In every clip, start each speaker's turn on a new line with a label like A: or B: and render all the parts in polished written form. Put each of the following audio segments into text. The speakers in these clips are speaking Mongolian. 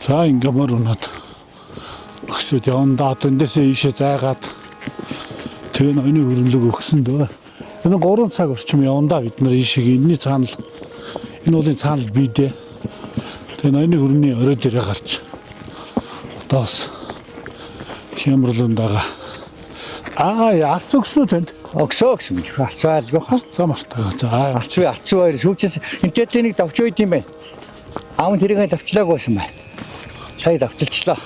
A: За ингэмэр унаад өксөд явандаа дэндээсээ ийшээ зайгаад тэгээ ноёны хөрөнгөлөг өгсөн дөө. Энэ 3 цаг орчим явандаа бид нар ийшээ энэний цаанал энэ уулын цаанал бийдээ. Тэгээ ноёны хөрөнгөний орой дээрээ гарч одоос хямрлын дага арц өгсөн үү танд?
B: Өгсөн гэж харцаалгүй
A: харцаа мартаа. За
B: арц баяр сүүчээс энтэд нэг давч үйд юм байна. Аав тэрийг давчлаагүй байсан байна. Сая давчилчлаа.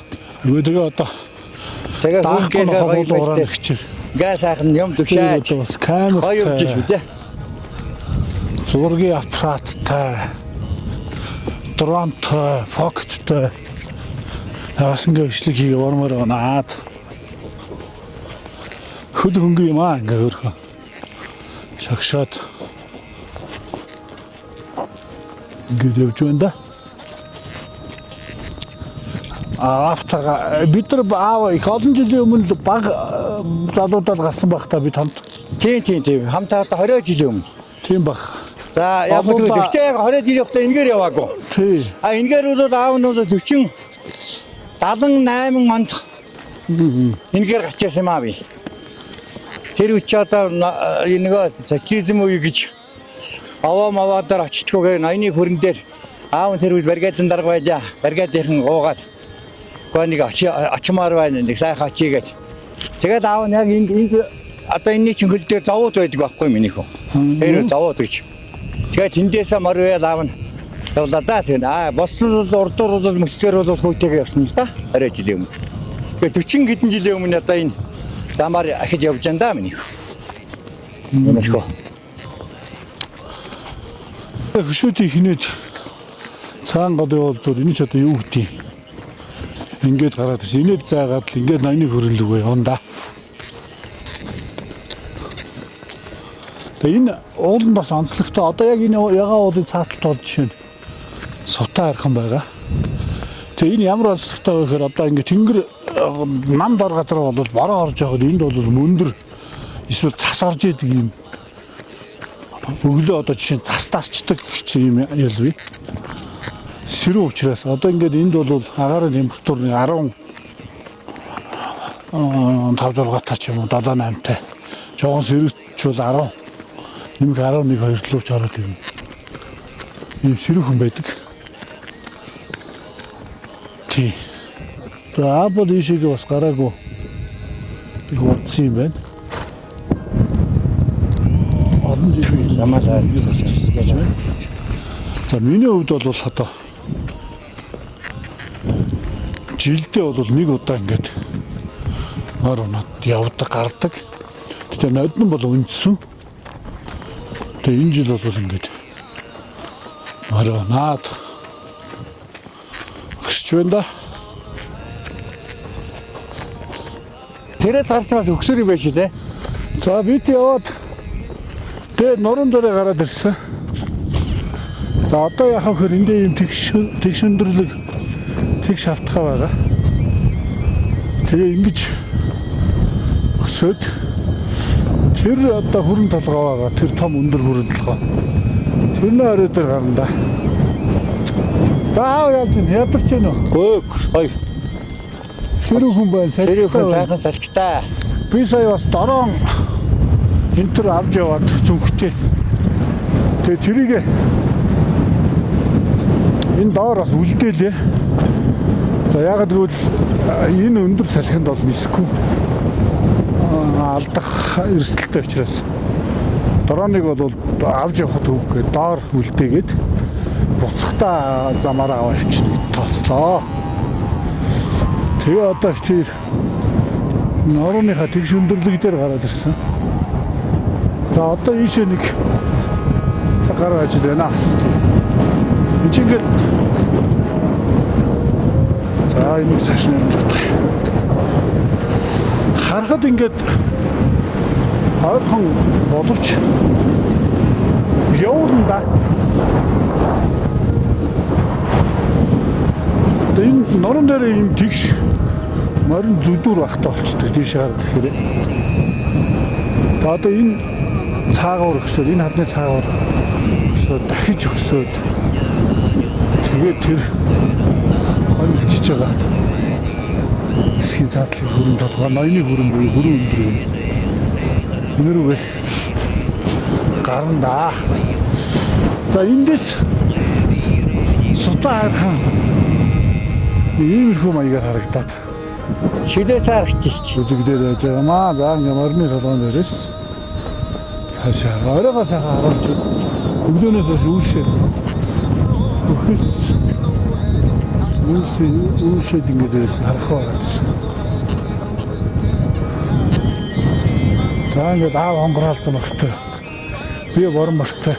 A: Тэгээ одоо
B: тэгээ
A: хөлгээр гоё
B: газ сайхан юм төгшөөж
A: бас камер
B: хоёрж шүү дээ.
A: Зургийн аппараттай дронтой, фокустой бас ингэ бичлэг хийгээ ормоор наад хөл хөнгө юм аа ингээ хөрхөө шагшаад ингэ явж байна да. Автага бид нар аав их олон жилийн өмнө баг залуудаар гарсан байх та бид хамт.
B: Тийм. Хамтаа 20 жилийн өмнө.
A: Тийм баг.
B: За яг л гэхдээ яг 20 жилийн хугацаанд энэгээр яваагүй.
A: Тий.
B: Энэгээр бол аав нь 40 78 онд энэгээр гачсан юм аа би. Тэр үчи одоо нэг социализм үе гэж аваадаар очтгоогээр ноёны хөрөн дээр аав тэр үе баригадын дарга байлаа. Баригадынхан уугаад нэг очимаар байна нэг сайхан очие гэж. Тэгээд аав нь яг энд одоо энэний чин хөл дээр зовоод байдаг байхгүй минийхөө. Тэр зовоод гэж. Тэгээд тэндээсээ морвол аав нь явлаа да. Тэгээд бослол урдуур бол мөслөр бол хөөтэйгээ явсан л да. 20 жилийн өмнө. Тэгээд 40 хэдэн жилийн өмнө одоо энэ замаар ахиж явж байна да минийхөө. Минийхөө.
A: Хөшөөдий хинээд цаан гол явал зүр энэ ч одоо юу гэдэг юм. Ингээд гараад ирсэн. Инээд зайгаад л ингээд ноёны хөрөнгөлөг явна да. Тэгээ энэ уул нь бас онцлогтой. Одоо яг энэ ягаан уулын цааталт бол жишээ нь сувтаа хархан байгаа. Тэгээ энэ ямар онцлогтой вэ гэхээр одоо ингээд тэнгэр нам дор газар бол бороо орж явахад энд бол мөндөр эсвэл цас орж идэг юм. Өглөө одоо жишээ нь цас дарчдаг юм ялвэ. Сэрүү учраас одоо ингээд энд бол агаарын температур 15 6 таа ч юм уу 7 8 таа. Жогон сэрүүч бол 10 нэмэх 11 2 лууч ороод ирнэ. Ийм сэрүүхэн байдаг. Тий. За бол ийшээгээ бас гараагүй. Их утсан юм байна. Олон жил
B: ямаалаа сэрчсэн гэж байна.
A: За миний хувьд бол одоо жилдээ бол нэг удаа ингээд мөр унаад явдаг гардаг. Тэгээ нодон бол өнцсөн. Тэгээ энэ жил бол ингээд мөр унаад өсч байна да.
B: Тэрэд гарсан бас өксөр юм байна шүү дээ.
A: За бид яваад тэгээ нуруунд дээрээ гараад ирсэн. За одоо яхаа хөр эндээ юм тэгш өндөрлөг тэг шавтхаа байгаа. Тэгээ ингэж өсөд тэр одоо хүрэн толгой байгаа. Тэр том өндөр хүрэн толгой. Тэрний орой дээр гарна да. За яаж юм ядарч гэнэ үү?
B: Гой.
A: Сэрүүхэн байна.
B: Сэрүүхэн сайхан салхитай.
A: Би сая бас дорон энтер авч яваад зүнхтэй. Тэгээ тэрийг энэ доор бас үлдээлээ. За ягаад гэвэл энэ өндөр салхинд бол нисэхгүй алдах эрсдэлтэй учраас дрооныг бол авч явахд үгүй доор үлдээгээд буцахтаа замаараа аваа явчихна тооцлоо. Тэгээ одоо тэр норууныхаа тэгш өндөрлөг дээр гараад ирсэн. За одоо ийшээ нэг цагаар ажил байна ас. Энд чинь ингээд за энэ цааш нь бодох. Харахад ингээд ойрхон боловч явна. Энэ норон дээр юм тэгш морин зүдүр багтаа болчтой тийш хараад ирэхээр. Одоо энэ цаагуур өсөд энэ хадны цаагуур өсөд дахиж өсөд тэгээд тэр онилчиж байгаа. Эсхийн цаатлын хүрэн толгой, ноёны хүрэн буюу хүрэн өндөр юм. Өнөрөөгөл гарна. За эндээс сутаа хархан иймэрхүү маягаар харагдаад
B: шилээ таарч
A: үзэгдээд байж байгаамаа. За ингээ морины толгойн дээрээс цаашаа оройгоо сайхан харуулж өглөөнөөс хойш үүсээ. Үүсээд ингээд харах байсан. За ингээд аав хонгороолцсон багтай. Би борон багтай.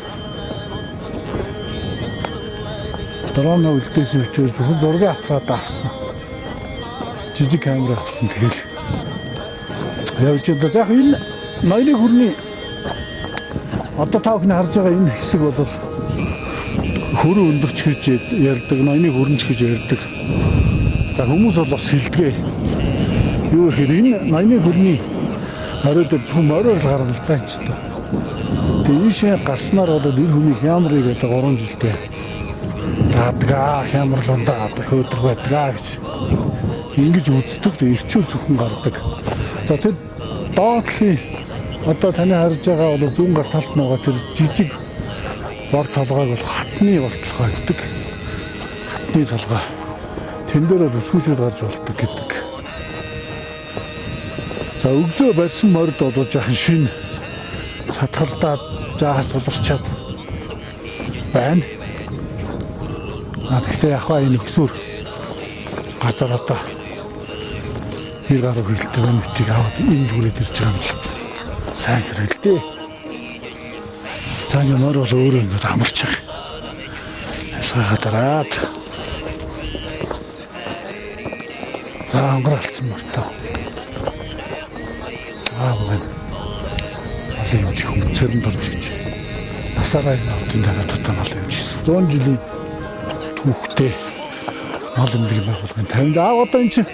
A: Дөрөв үлдээсэн учраас зөвхөн зургийг аваад авсан. Жижиг камер авсан тэгэл. Явж байгаа. За энэ ноёны хүрний одоо та бүхэн харж байгаа энэ хэсэг бол хөрөө өндөрч гэж ярьдаг, ноёны хөрөнч гэж ярьдаг. За хүмүүс бол бас хэлдэг. Юу гэхээр энэ ноёны хүрний оройд зөвхөн мороор гаргалтай ч гэдэг. Тэгээ ийшээ гарснаар бол эр хүний хямрыг одоо 3 жилдээ даадгаа, хямрлундаа хөдөлг байдгаа гэж ингэж үздэг. Тэгээ ирчүүл зөвхөн гардаг. За тэр доотлын одоо таны харж байгаа бол зүүн гар талд байгаа тэр жижиг бор толгойг бол хатны бор толгой гэдэг. Хатны толгой. Тэн дээр бол өсгүүчүүд гарч болдог гэдэг. За өглөө барьсан морд бол жаахан шин цатгалдаад жаас суларчаад байна. Гэхдээ яг хаа энэ өксөр газар одоо хэр гаруй хилтэй бэмтийг аваад энэ дүрээд ирж байгаа юм л сайн хэрэлдээ. Цагийн мор бол өөрөө ингэ амарч байгаа. Саадараад. За өнгөрөлцсөн мөртөө. Мэн. Алын юм чих юм цэрэн дорж гэж. Насаараа нотын дараа тутан алын юм чих. 100 жилийн түүхтэй мал эмнэлэг байгуулгын 50. Одоо энэ чинь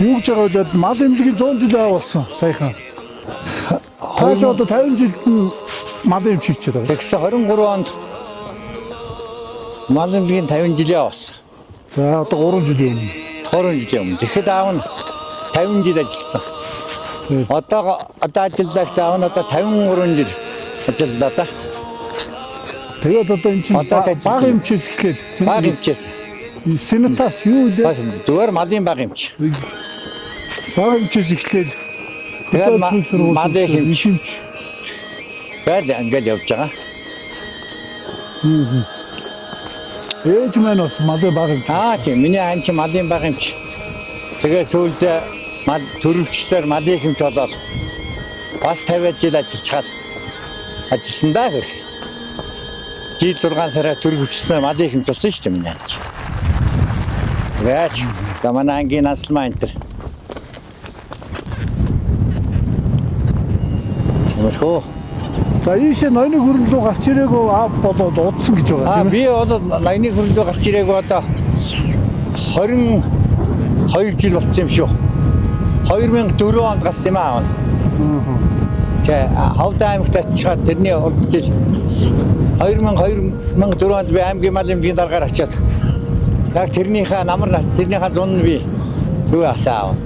A: юу гэж байгаа вэ? Мал эмнэлгийн 100 жилийн аа болсон саяхан. Хойш одоо 50 жилд нь мал эмч хийчихээд байгаа.
B: Тэгсэн 23 онд мал эмнэлгийн 50 жилийн болсон.
A: За одоо 3 жилийн өмнө.
B: 3 жилийн өмнө. Тэгэхэд аав нь 50 жил ажилласан. Одоо ажиллагт аав нь одоо 53 жил ажиллаа да.
A: Тэгээд одоо энэ чинь баг эмчээс эхлээд
B: баг эмчээс
A: сенатарч юу вэ?
B: Зүгээр малын баг эмч.
A: Баг эмчээс эхлээд
B: тэгээд малын эмч байл ингээл явж байгаа.
A: Ээж маань бас малын баг эмч.
B: Тийм миний ань чи малын баг эмч. Тэгээд сүүлдээ мал төрөвчлэр малын эмч болоод бас 50 жил ажиллаж ажилласан даа гэх. Жил 6 сараа төрөвчлсэн малын эмч болсон шүү дээ миний ань. Яаж тамана ангийн наслмаа энэ төр. Мөрхөө.
A: За ийшээ ноёны хүрэн рүү гарч ирээгүй аав болоод удсан гэж байгаа тийм ээ.
B: Би бол ноёны хүрэн рүү гарч ирээгүй одоо 22 жил болсон юм шүү. 2004 онд гарсан юм аа. Тэ хавд аймагт очиад тэрний урд жил 2004 онд би аймгийн мал эмнэлгийн даргаар очиад яг тэрнийхээ тэрнийхээ зун нь би юу асаав.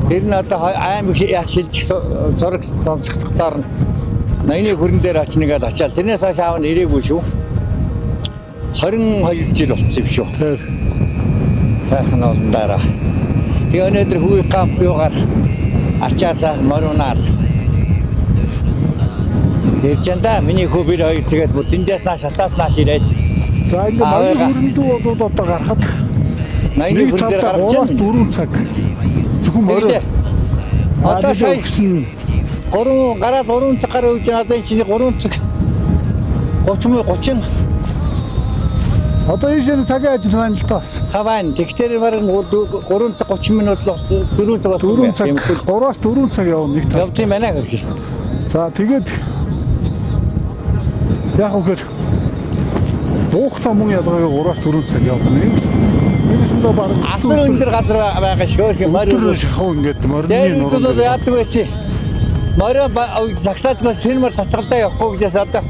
B: Тэр нь одоо аймаг яаж шилжих зураг сонсохдоор ноёны хүрэн дээр очныг очиад тэрнээс хойш аав нь ирээгүй шүү. 22 жил болсон юм шүү.
A: Тэр
B: сайхан олон дараа. Тэгээ өнөөдөр хүү гап юугаар ачаасаа морунаад. Ячанда миний хүү бид хоёр тэгээд бүр тэндээс нааш шатаас нааш ирээд.
A: за ингээ ноёны хүрэн рүү бол одоо гарахад
B: ноёны хүрэн дээр гарч байна.
A: 4 цаг. Зөвхөн морой.
B: Одоо сая 3 гараад 3 цаг гараа үуч надад чинь 3 цаг 30.
A: Одоо ийшээ цагийн ажил байна л таас.
B: Хаваа. Тэгтэр бараг 3 цаг 30 минут л 4 цаг болсон.
A: 4 цаг 3-аас 4 цаг явна нэг тал.
B: Явд юм байна гэх юм.
A: За тэгээд яг үгээр буухтаа мөн ядгааг 3-аас 4 цаг явна. Нэгсэндээ бараг
B: Асар өндөр газар байгаа шөөх юм.
A: морин шахуу ингээд морины
B: дээр
A: нуруу.
B: үзэл яадаг байсан. Морин загсаадгаас сэрмэр татгалдаа явахгүй гэжээс одоо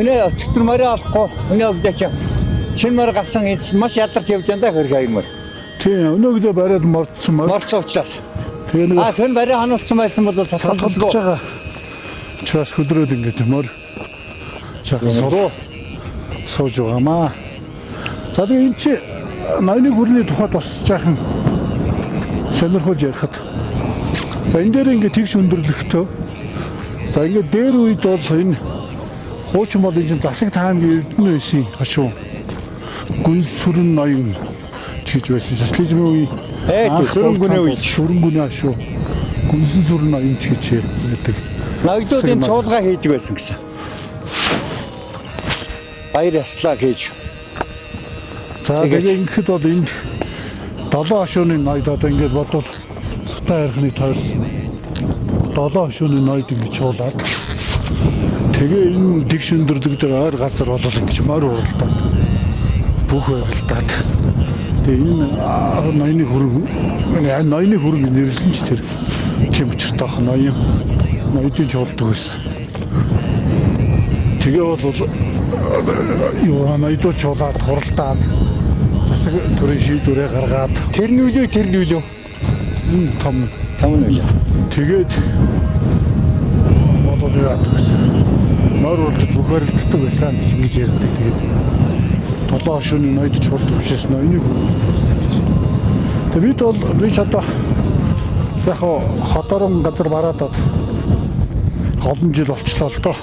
B: өнөө өчтөр морин олохгүй. Өнөө өгдөөч. шинэ мөр галсан маш ядарч явж байгаа хөрх аяр мөр.
A: Тийм өнөөгдөө бариад мордсон мөр.
B: Болцсон учраас.
A: Тэгээ нэг
B: Хэн барай хануулсан байсан бол
A: салгалж
B: татгалдаггүй.
A: байгаа. Чаас хөдрөөд ингээд мөр. Чаа сууж байгаамаа. За тэгээ эн чи 81 хүрний тухайд бас жаахан сонирхолж ярихад. За энэ дээр ингээд тэгш өндөрлөхтөө. За ингээд дээр үед бол энэ хуучин бол энэ засаг таамгийн эрдэнэ байсан хашуу. Гүн сүрэн ноён гэж байсан. Социализмын үе.
B: Сүрэнгүний үе.
A: Сүрэнгүний хашуу. Гүнсэн сүрэн ноён гэж байдаг.
B: Ноёдын чуулга хийдэг байсан гэсэн. Баяр яслаа гэж.
A: За тэгээ ингэхэд бол энд 7 хашууны ноёд одоо ингээд бодвол сутаа ярихны тойрсон. 7 хашууны ноёд ингэж чуулаад тэгээ энэ тэгш өндөрлөг дээр ойр газар бол ингэж морь уралдаад бүх уралдаад тэгээ энэ ноёны хөрөнгө нэрлсэн ч тэр тийм учиртай ах ноёдын чуулдаг байсан. Тэгээ бол юу ноёдоо чуулаад хуралдаад засаг төрийн шийдвэрээ гаргаад
B: Тэр нүүлөө.
A: том
B: нүүлээ.
A: Тэгээд бодоод яадаг гэсэн. Морь уралдаж бүхэрэлддэг байсан гэж ярьдаг. Тэгээд 7 хашууны ноёд чуулдаг бишээс ноёныг хөрвүүлсэн гэж. Тэгээд бид одоо яг хоторон газар бараадад олон жил болчлоо л доо.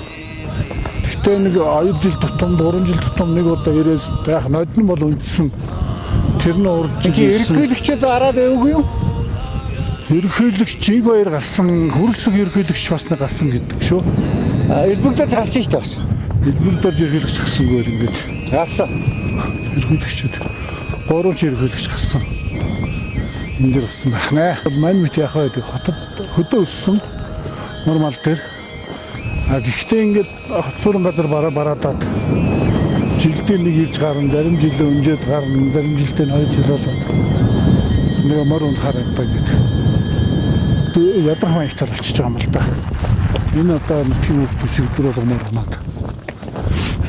A: Гэтэ нэг 2 жил тутам 3 жил тутам нэг удаа ирээс яг ноёд нь бол үндсэн тэр нь урж
B: ерөнхийлөгчд араад явгүй юу?
A: Ерөнхийлөгч Жиг баяр гарсан, хөрсөг ерөнхийлөгч бас нэг гарсан гэдэг шүү.
B: Элбэгдэж гарсан шүү дээ бас.
A: Элбэгдэж ерөнхийлөгч гарсангүй л ингэж
B: Гарсан.
A: ерөнхийлөгчд 3 ч ерөнхийлөгч гарсан. Энд дэр болсон байх нэ. Мань мэт яхаа гэдэг хотод хөдөө өссөн нормал дээр. Гэхдээ ингээд хотцорон газар бараадаад жилдээ нэг ирж гарна, зарим жилдээ өнжөөд гарна, зарим жилдээ 2 жил болоод нэг мөр унахаар одоо ингээд ядар маягтар болчихж байгаа юм л да. Энэ одоо нутгийн хөгжил шийдвэр болгомоор гоноод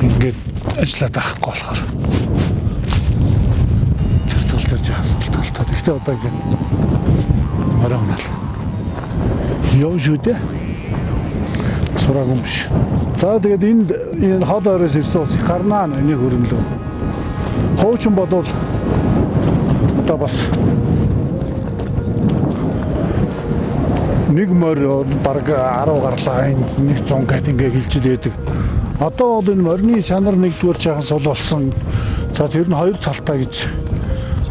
A: ингээд ажиллаад авахгүй болохоор тэр тал дээр жаахан салталтай. Гэхдээ одоо ингээд мөр унал. Яа шүү дээ. Сураагүй юм биш. За тэгээд энэ хол ороос ирсэн ус их гарнаа энэ хөрөнгөлөө. Хуучин бодвол одоо бас нэг морь бараг 10 гарлаа энэ 100 гэд ингээ хилжид байдаг. Одоо бол энэ морины чанар нэгдүгээр жаахан сул болсон. За тэр нь хоёр талтай гэж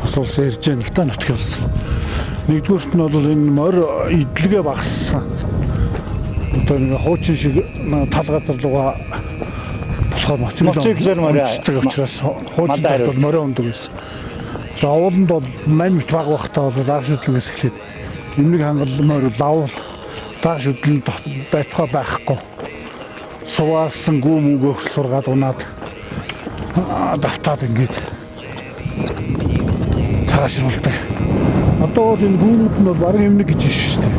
A: асуулсан ирж байна л да нутгийн болсон. Нэгдүгээрт нь бол энэ морь идэлгээ багассан. Одоо нэг хуучин шиг тал газар руугаа болохоор
B: моциклэр морь
A: учраас хуучин бол морь ундаг гэсэн. За ууланд бол 8 баг багтаа бол даах шүтлэгээс эхлээд өмнөг хангал морь лавл даах шүтлэн байтугай байхгүй. Суваарсан гүм өгөх сургаад унаад давтаад ингээд цаашруулдаг. Одоо бол энэ гүмүүд нь бол бараг өмнөг гэж биш шүү дээ.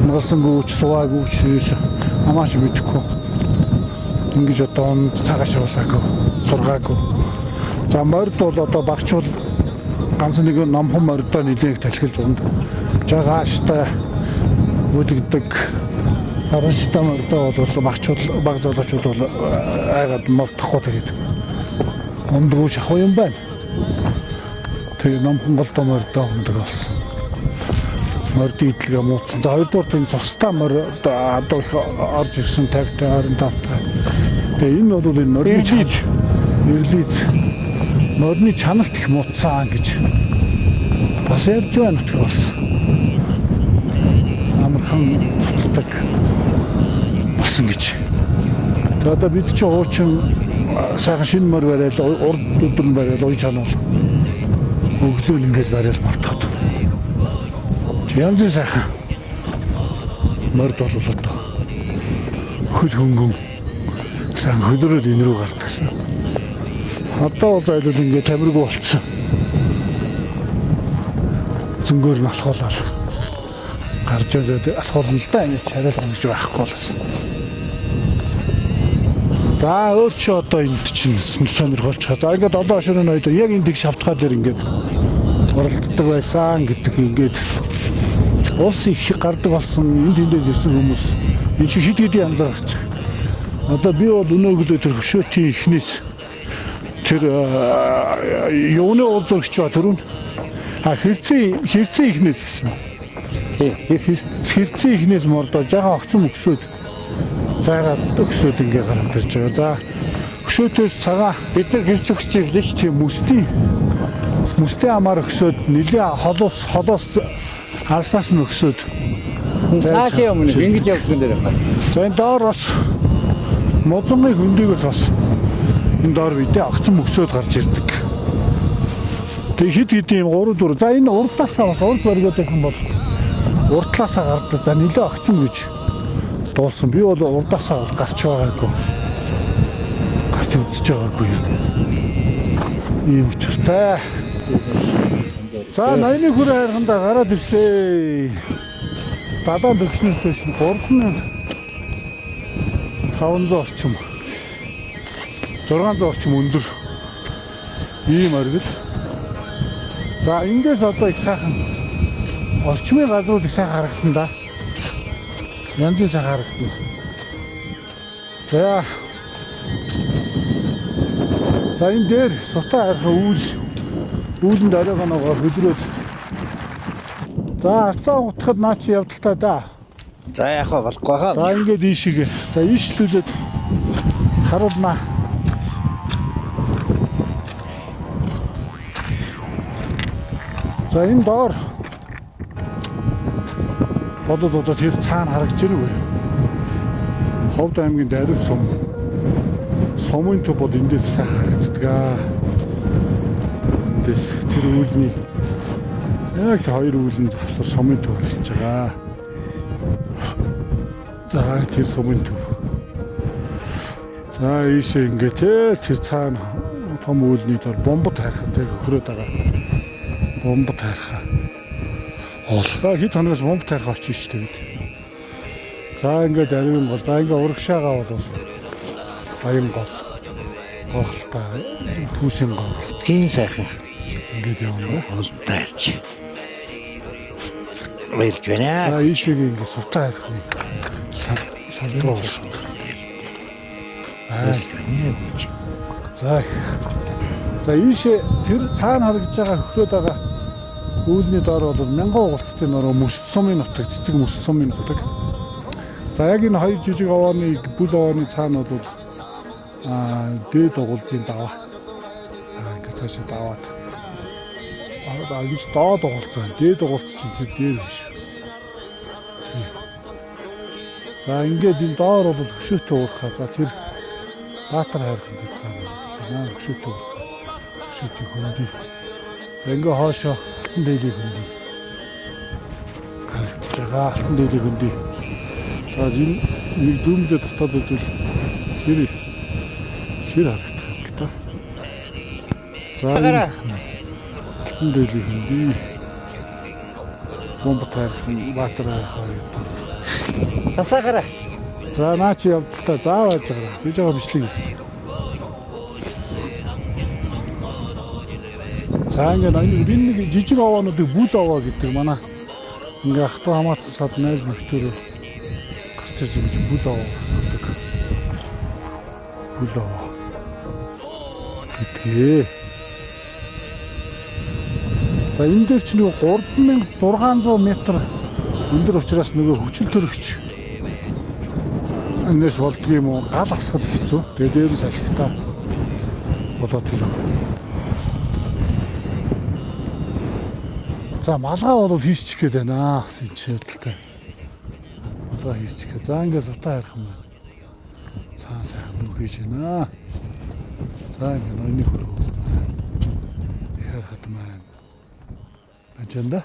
A: Насан гүч суваагүй ч хамаач мэдэхгүй. Ингэж одоо цагаашруулаагүй, сургаагүй. За морьд бол одоо багчвал ганц нэг номхон морьдоо нэлээх талхилж унд. Жагааштай үлддэг. Хараштай морьдоо бол багчвал баг залуучууд бол айгаад мовдохгүй тэгээд ундгүй шахуу юм байна. Тэгээд номхон голдоо морьдоо ундаг болсон. Морьдын идэлгээ муудсан. За хоёрдугаар энэ цустай морь одоо их орж ирсэн 50-тай 25-тай. Тэгээ энэ бол энэ морьны эрлиз морьны чанарт их муудсан гэж бас ярьж байна нутг болсон. Амархан цуцдаг болсон гэж. Тэгээ одоо бид ч хуучин сайхан шинэ морь барайл урд өдөр барайл ой чанал өглөө ингээд барайл мартаад. Янз бүр сайхан морьд бол одоо хөл хөнгөн сайн хөдрөөд энэ рүү гардагсан. Одоо зайлууд ингээд тамиргүй болцсон. Зөнгөөр нь алхуулаад гарч ирээд алхуулна л да ингэ чарал ингэж байхгүй болсон. За өөр чи одоо энд чинь сонирхолч хаа. За ингээд 7 шөнө ноёд яг энэ тэгш автхаа дээр ингээд оролддог байсан гэдэг ингээд улс их гардаг болсон энд тэндээс ирсэн хүмүүс энэ чи хэд хэдийн янзаар гарч. Одоо би бол өнөөгдөө тэр хөшөөтийн ихнээс тэр юуны уулзагч ба түрүүн хэрцээ ихнээс гэсэн.
B: Тий.
A: Хэрцээ ихнээс мордоо жаахан огцом өксөд зайгаад өксөд ингээ гараад ирж байгаа. За хөшөөтөөс цагаан
B: Бид нар хэрц өгч ирлээ ш.
A: тийм мөстэй амаар өксөд нэлээ холоос алсаас нь өксөд
B: Нааш юм ингэж явдаг дээр байна.
A: за энэ доор бас мозонгийн хөндийг бас энэ доор бидээ огцом өксөд гарч ирдэг. Тэг хит хэдийн 3 4 за энэ урдлаасаа бас урд баригад их юм бол урдлаасаа гардаг. За нэлээ огцом гэж дуулсан. Би бол урдаасаа гарч байгаагүй. Гарч үзэж байгаагүй юм. Ийм учиртай. За 80-ны хүрээ хайрхандаа гараад ирсээ. Далайн төвчнөөс биш 3500 орчим 600 орчим өндөр ийм оргил. За эндээс одоо их сайхан орчмын газрууд их сайхан харагдана да. Янзын сайхан харагдана. За энэ дээр сутаа харах үүлэнд оройгоогоо хөдрөөд. За арцаа утахад наа чи явдалтай да.
B: За яах вэ болохгүй хаа.
A: За ингээд ийшээ. За ийшлүүлээд харуулнаа. За энэ доор бодод тэр цаана харагдаж байна уу? Ховд аймгийн Дарил сумын төв бод эндээс сайхан харагддаг. Эндээс тэр үүлний яг хоёр үүлэн завсар сумын төв гарч байгаа. За тэр сумын төв. За ийшээ ингээд тэр цаана том үүлний дор бомбот харахад тэр хөрөөд байгаа. Бомбот харахаа. Оллоо хэд хоногоос бомбот харах очиж штэ бид. За ингээд ариун гол. За ингээд урагшаага бол баян гол. Гоолтай хүүсийн гол.
B: Цгийн сайхан.
A: Ингээд явна.
B: Олдаарч. Вэлж байна.
A: За ийшээ ингээд сутаа харах нь. Салбарс.
B: Вэлж байна.
A: За ийшээ тэр цаана харагдж байгаа хөхрөөд байгаа үүлний доор бол мянган угалцтай нөрөө мөс сумын нутаг цэцэг мөс сумын нутаг. За яг энэ хоёр жижиг овооны бүл овооны цаана бол дээд угалзын даваа. Ингээд цаашаа даваад. Энд доод угалзаа, дээд угалц чинь тэр дээр биш. За ингээд энэ доор бол хөшөөтөө уурхаа. За тэр Баатар хайрхан дээр цаана гэж байна. Хөшөөтөө хөндөй. Ингээ хоошоо алтан дээлийн хөндөй. Харагдаж байгаа алтан дээлийн хөндөй. За энэ нэг зүүмдээ дотоод үзвэл хэр харагдах юм л да. За алтан дээлийн хөндөй. Бомбот хайрхан Баатар хайрхан.
B: Тасаагаараа.
A: За наа чи явдалтай заавал жагаа. Би жагаа бичлэг. За ингээд би нэг жижиг овоонуудыг бүл овоо гэдэг манай ингээ ахтуу хамаатан сад найз нөхдөр гарч ирж байгаа бүл овоо садаг. Бүл овоо гэдгээ. За энэ дээр ч нэг 3600 м өндөр учраас нөгөө хүчил төрөгч энэс болдгийм уу гал асгад хэцүү. Тэгээ дээрээс салхитаа болоод тэр. За малгай бол хийсчих гээд байна. Энэ шийдэлтэй. Малгай хийсчих. За ингээд сутаа харах юм байна. Цаан сайхан нүх хийж байна. За ингээд ноёны хөрөв. Харахад маань. Ажинда.